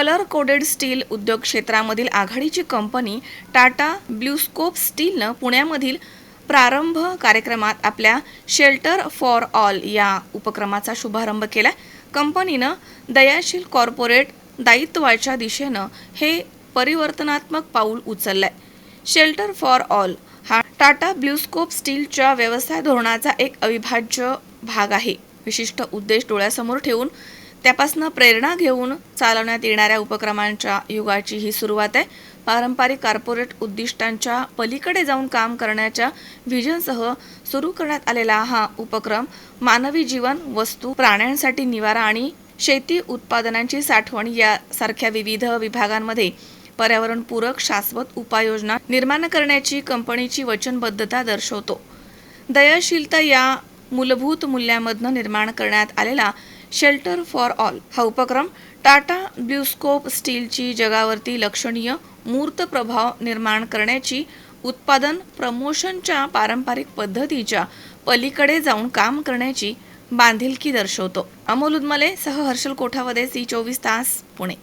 Colour coded steel उद्योग क्षेत्रामधील आघाडीची कंपनी टाटा ब्ल्यूस्कोप स्टीलनं पुण्यामधील प्रारंभ कार्यक्रमात आपल्या शेल्टर फॉर ऑल या उपक्रमाचा शुभारंभ केला। कंपनीनं दयाशील कॉर्पोरेट दायित्वाच्या दिशेनं हे परिवर्तनात्मक पाऊल उचललंय। शेल्टर फॉर ऑल हा टाटा ब्ल्यूस्कोप स्टीलच्या व्यवसाय धोरणाचा एक अविभाज्य भाग आहे। विशिष्ट उद्देश डोळ्यासमोर ठेवून त्यापासून प्रेरणा घेऊन चालवण्यात येणाऱ्या उपक्रमांच्या युगाची ही सुरुवात आहे। पारंपरिक कॉर्पोरेट उद्दिष्टांच्या पलीकडे जाऊन काम करण्याच्या व्हिजनसह सुरू करण्यात आलेला हा उपक्रम मानवी जीवन, वस्तू, प्राण्यांसाठी निवारा आणि शेती उत्पादनांची साठवण यासारख्या विविध विभागांमध्ये पर्यावरणपूरक शाश्वत उपाययोजना निर्माण करण्याची कंपनीची वचनबद्धता दर्शवतो। दयाशीलता या मूलभूत मूल्यामधून निर्माण करण्यात आलेला शेल्टर फॉर ऑल हा उपक्रम टाटा ब्ल्यूस्कोप स्टीलची जगावरती लक्षणीय मूर्त प्रभाव निर्माण करण्याची, उत्पादन प्रमोशनच्या पारंपरिक पद्धतीच्या पलीकडे जाऊन काम करण्याची बांधिलकी दर्शवतो। अमोल उदमले सह हर्षल कोठावदे, C24 तास, पुणे।